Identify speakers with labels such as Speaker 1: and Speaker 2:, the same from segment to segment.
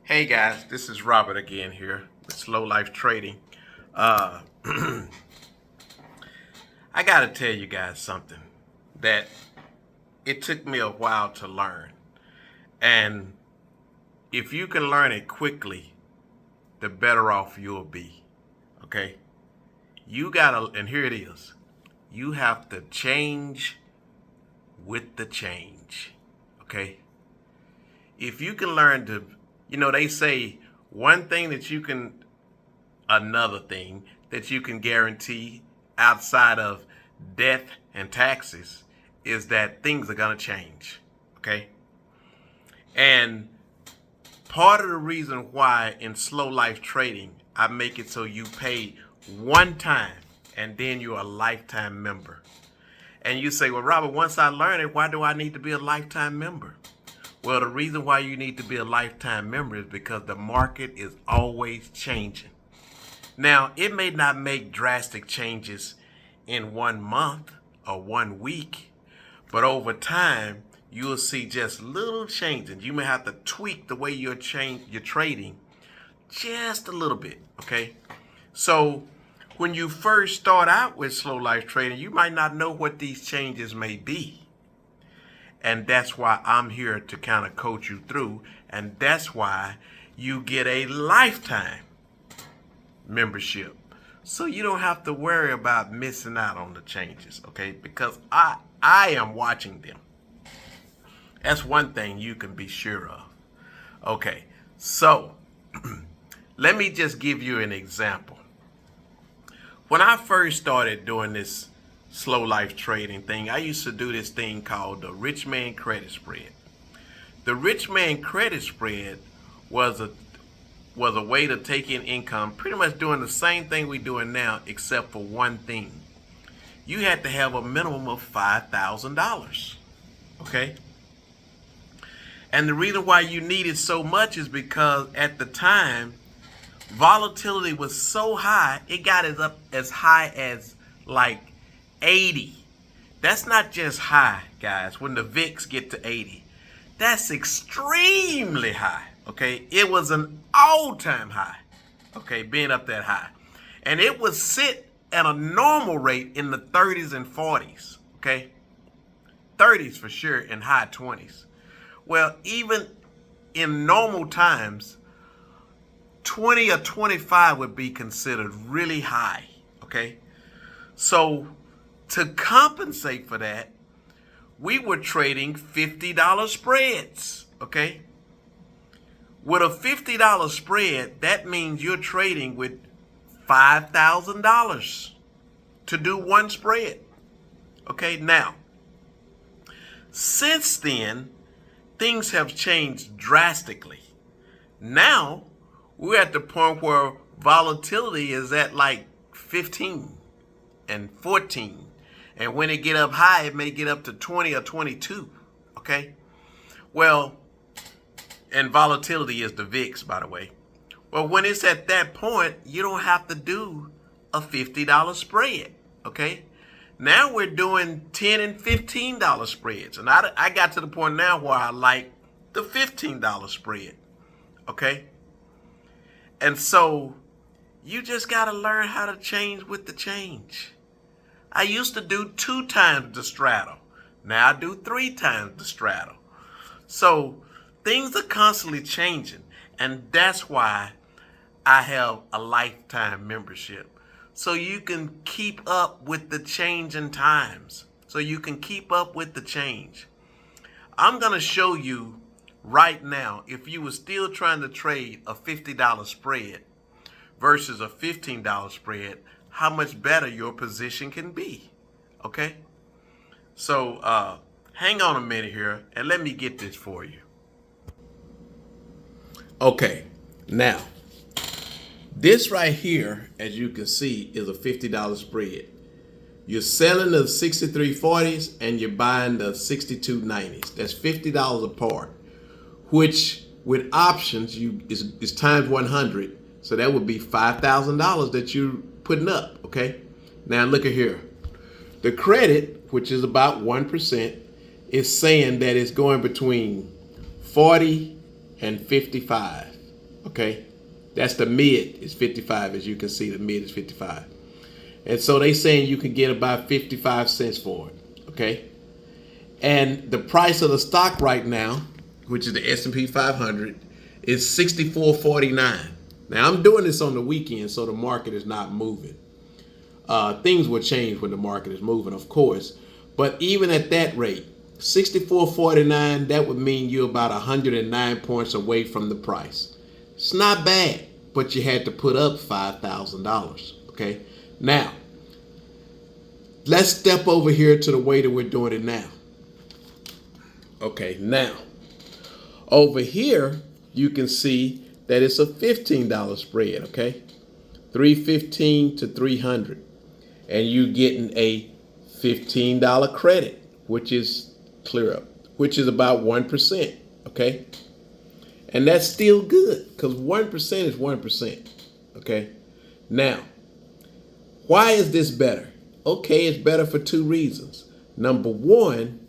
Speaker 1: Hey guys, this is Robert again here with Slow Life Trading. Uh, I got to tell you guys something that it took me a while to learn. And if you can learn it quickly, the better off you'll be. Okay? You got to, and here it is, you have to change with the change. Okay? If you can learn to, they say one thing that you can, another thing that you can guarantee outside of death and taxes is that things are going to change. Okay. And part of the reason why in slow life trading, I make it so you pay one time and then you're a lifetime member. And you say, well, Robert, once I learn it, why do I need to be a lifetime member? Well, the reason why you need to be a lifetime member is because the market is always changing. Now, it may not make drastic changes in 1 month or 1 week, but over time, you'll see just little changes. You may have to tweak the way you're trading just a little bit, okay? So when you first start out with slow life trading, you might not know what these changes may be. And that's why I'm here to kind of coach you through. And that's why you get a lifetime membership. So you don't have to worry about missing out on the changes, okay? Because I am watching them. That's one thing you can be sure of. Okay, so let me just give you an example. When I first started doing this slow life trading thing, I used to do this thing called the rich man credit spread. The rich man credit spread was a way to take in income, pretty much doing the same thing we're doing now, except for one thing. You had to have a minimum of $5,000. Okay? And the reason why you needed so much is because at the time, volatility was so high, it got as high as like 80. That's not just high, guys. When the VIX get to 80, that's extremely high. Okay, it was an all-time high. Okay, being up that high, and it would sit at a normal rate in the 30s and 40s. Okay, 30s for sure, and high 20s. Well, even in normal times, 20 or 25 would be considered really high. Okay, so to compensate for that, we were trading $50 spreads, okay? With a $50 spread, that means you're trading with $5,000 to do one spread, okay? Now, since then, things have changed drastically. Now, we're at the point where volatility is at like 15 and 14. And when it get up high, it may get up to 20 or 22, okay? Well, and volatility is the VIX, by the way. Well, when it's at that point, you don't have to do a $50 spread, okay? Now we're doing $10 and $15 spreads. And I got to the point now where I like the $15 spread, okay? And so you just got to learn how to change with the change. I used to do 2 times the straddle. Now I do 3 times the straddle. So things are constantly changing. And that's why I have a lifetime membership. So you can keep up with the changing times. So you can keep up with the change. I'm going to show you right now, if you were still trying to trade a $50 spread versus a $15 spread, how much better your position can be. Okay? So hang on a minute here and let me get this for you. Okay, now this right here, as you can see, is a $50 spread. You're selling the 63.40s and you're buying the 62.90s. That's $50 apart, which with options is times 100. So that would be $5,000 that you're putting up, okay? Now look at here. The credit, which is about 1%, is saying that it's going between 40 and 55. Okay, that's the mid is 55. As you can see, the mid is 55. And so they saying you can get about 55 cents for it. Okay, and the price of the stock right now, which is the S&P 500, is 64.49. Now I'm doing this on the weekend, so the market is not moving. Things will change when the market is moving, of course. But even at that rate, 64.49, that would mean you're about 109 points away from the price. It's not bad, but you had to put up $5,000. Okay, now let's step over here to the way that we're doing it now. Okay, now over here you can see that it's a $15 spread. Okay, 315 to 300, and you're getting a $15 credit, which is clear up, which is about 1%. Okay, and that's still good because 1% is 1%. Okay, now why is this better? Okay, it's better for two reasons. Number one,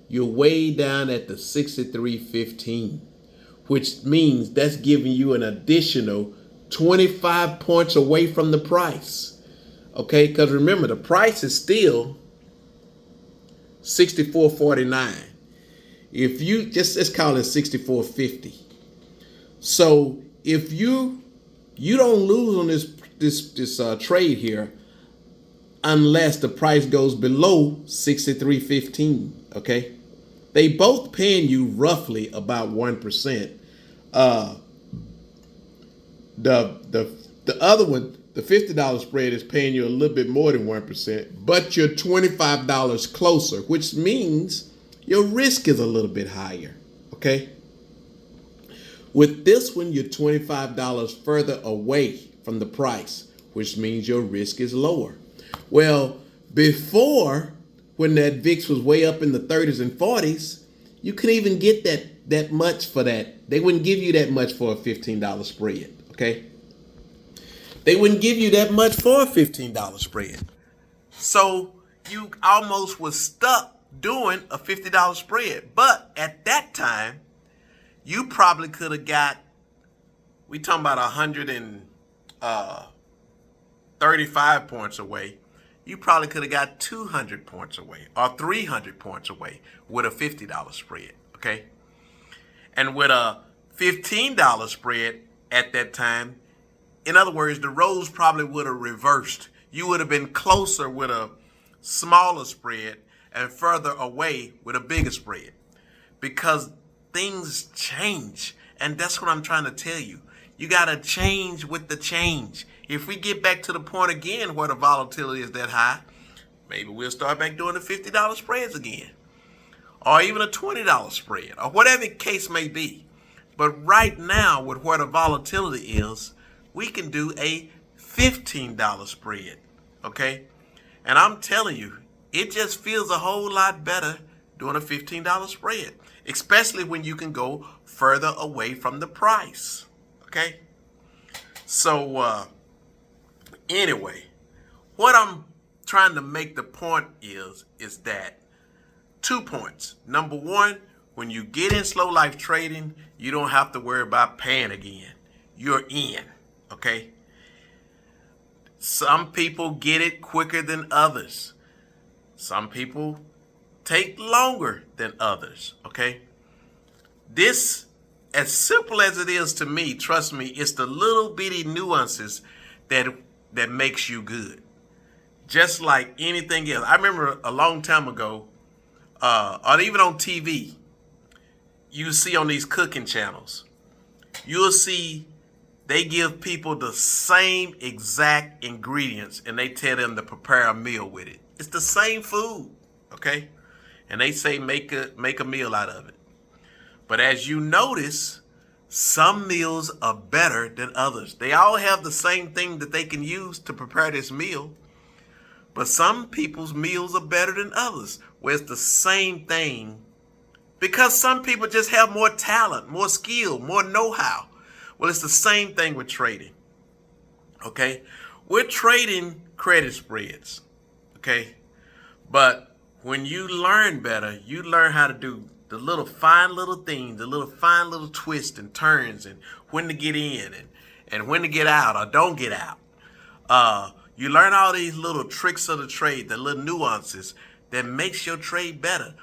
Speaker 1: you're way down at the 63.15, which means that's giving you an additional 25 points away from the price. Okay, because remember, the price is still 64.49. If you just, let's call it 64.50. So if you don't lose on this trade here unless the price goes below 63.15. Okay, they both paying you roughly about 1%. The other one, the $50 spread, is paying you a little bit more than 1%, but you're $25 closer, which means your risk is a little bit higher. Okay, with this one, you're $25 further away from the price, which means your risk is lower. Well, before, when that VIX was way up in the 30s and 40s, you couldn't even get that much for that. They wouldn't give you that much for a $15 spread. Okay, they wouldn't give you that much for a $15 spread. So you almost was stuck doing a $50 spread. But at that time, you probably could have got, we talking about 135 points away. You probably could have got 200 points away or 300 points away with a $50 spread. Okay, and with a $15 spread at that time, in other words, the roles probably would have reversed. You would have been closer with a smaller spread and further away with a bigger spread, because things change. And that's what I'm trying to tell you. You got to change with the change. If we get back to the point again where the volatility is that high, maybe we'll start back doing the $50 spreads again, or even a $20 spread, or whatever the case may be. But right now, with where the volatility is, we can do a $15 spread. Okay, and I'm telling you, it just feels a whole lot better doing a $15 spread, especially when you can go further away from the price. Okay, so anyway, what I'm trying to make the point is that 2 points. Number one, when you get in slow life trading, you don't have to worry about paying again. You're in. Okay, some people get it quicker than others. Some people take longer than others. Okay, this, as simple as it is to me, trust me, it's the little bitty nuances that makes you good. Just like anything else. I remember a long time ago, or even on TV, you see on these cooking channels, you'll see they give people the same exact ingredients and they tell them to prepare a meal with it. It's the same food, okay? And they say make a meal out of it. But as you notice, some meals are better than others. They all have the same thing that they can use to prepare this meal, but some people's meals are better than others, where it's the same thing, because some people just have more talent, more skill, more know-how. Well, it's the same thing with trading. Okay? We're trading credit spreads. Okay? But when you learn better, you learn how to do the little fine little things, the little fine little twists and turns, and when to get in and when to get out or don't get out. You learn all these little tricks of the trade, the little nuances that makes your trade better.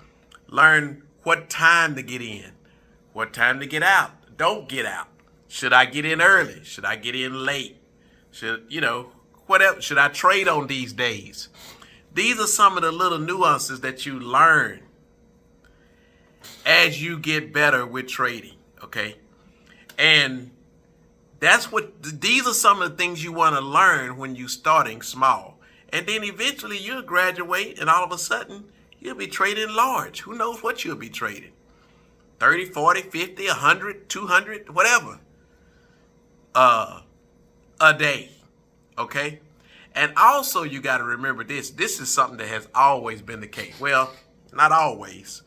Speaker 1: Learn what time to get in, what time to get out. Don't get out. Should I get in early? Should I get in late? Whatever. Should I trade on these days? These are some of the little nuances that you learn as you get better with trading, okay? And these are some of the things you want to learn when you're starting small. And then eventually you'll graduate and all of a sudden you'll be trading large. Who knows what you'll be trading? 30, 40, 50, 100, 200, whatever. A day, okay? And also you got to remember this. This is something that has always been the case. Well, not always,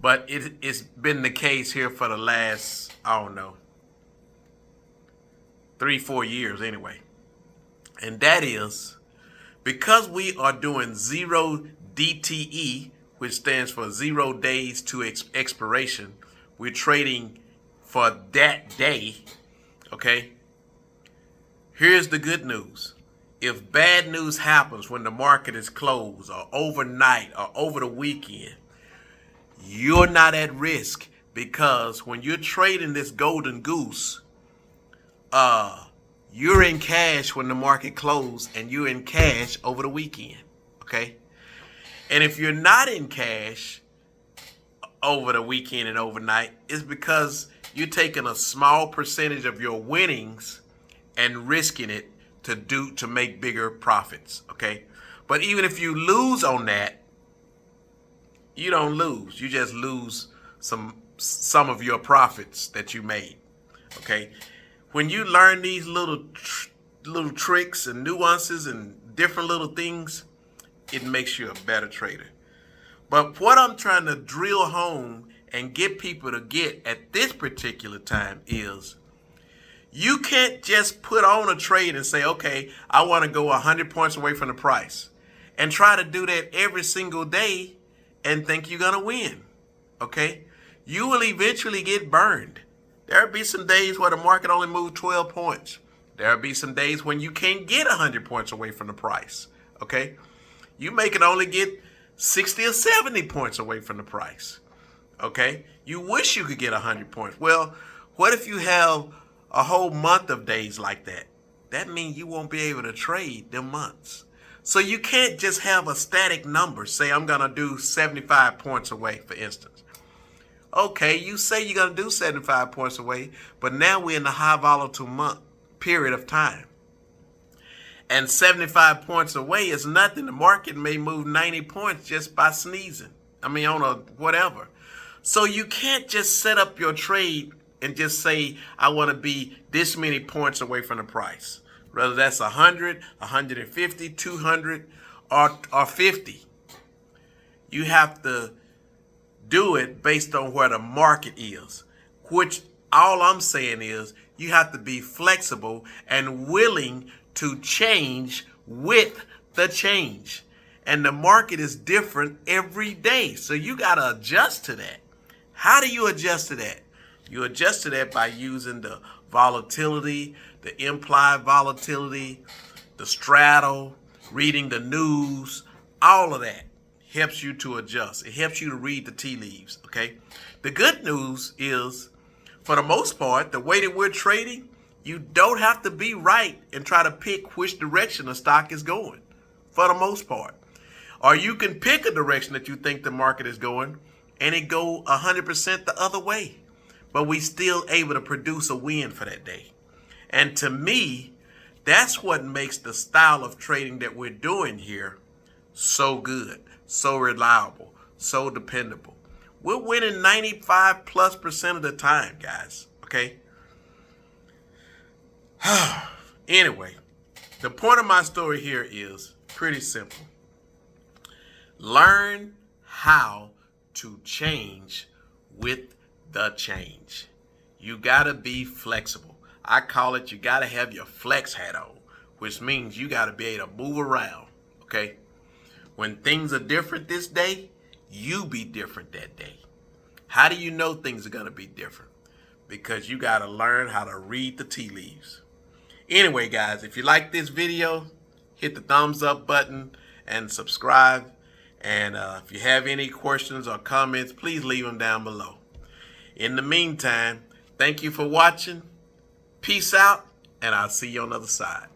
Speaker 1: but it's been the case here for the last, 3-4 years anyway. And that is because we are doing 0 DTE, which stands for 0 days to expiration. We're trading for that day, okay? Here's the good news. If bad news happens when the market is closed or overnight or over the weekend, you're not at risk, because when you're trading this golden goose, you're in cash when the market closed and you're in cash over the weekend, okay? And if you're not in cash over the weekend and overnight, it's because you're taking a small percentage of your winnings and risking it to make bigger profits, okay? But even if you lose on that, you don't lose. You just lose some of your profits that you made, okay? When you learn these little tricks and nuances and different little things, it makes you a better trader. But what I'm trying to drill home and get people to get at this particular time is you can't just put on a trade and say, okay, I want to go 100 points away from the price, and try to do that every single day and think you're going to win, okay? You will eventually get burned. There'll be some days where the market only moved 12 points. There'll be some days when you can't get 100 points away from the price, okay? You may can only get 60 or 70 points away from the price, okay? You wish you could get 100 points. Well, what if you have a whole month of days like that? That means you won't be able to trade them months. So you can't just have a static number. Say I'm going to do 75 points away, for instance. Okay, you say you're going to do 75 points away, but now we're in the high volatile month period of time. And 75 points away is nothing. The market may move 90 points just by sneezing. On a whatever. So you can't just set up your trade and just say, I want to be this many points away from the price. Whether that's 100, 150, 200, or 50. You have to do it based on where the market is. Which all I'm saying is you have to be flexible and willing to change with the change. And the market is different every day. So you got to adjust to that. How do you adjust to that? You adjust to that by using the volatility, the implied volatility, the straddle, reading the news, all of that helps you to adjust. It helps you to read the tea leaves, okay? The good news is, for the most part, the way that we're trading, you don't have to be right and try to pick which direction the stock is going, for the most part. Or you can pick a direction that you think the market is going and it go 100% the other way. But we still able to produce a win for that day. And to me, that's what makes the style of trading that we're doing here so good, so reliable, so dependable. We're winning 95+% of the time, guys, okay? Anyway, the point of my story here is pretty simple. Learn how to change with the change. You gotta be flexible. I call it, you gotta have your flex hat on, which means you gotta be able to move around, okay? When things are different this day, you be different that day. How do you know things are going to be different? Because you got to learn how to read the tea leaves. Anyway, guys, if you like this video, hit the thumbs up button and subscribe. And if you have any questions or comments, please leave them down below. In the meantime, thank you for watching. Peace out, and I'll see you on the other side.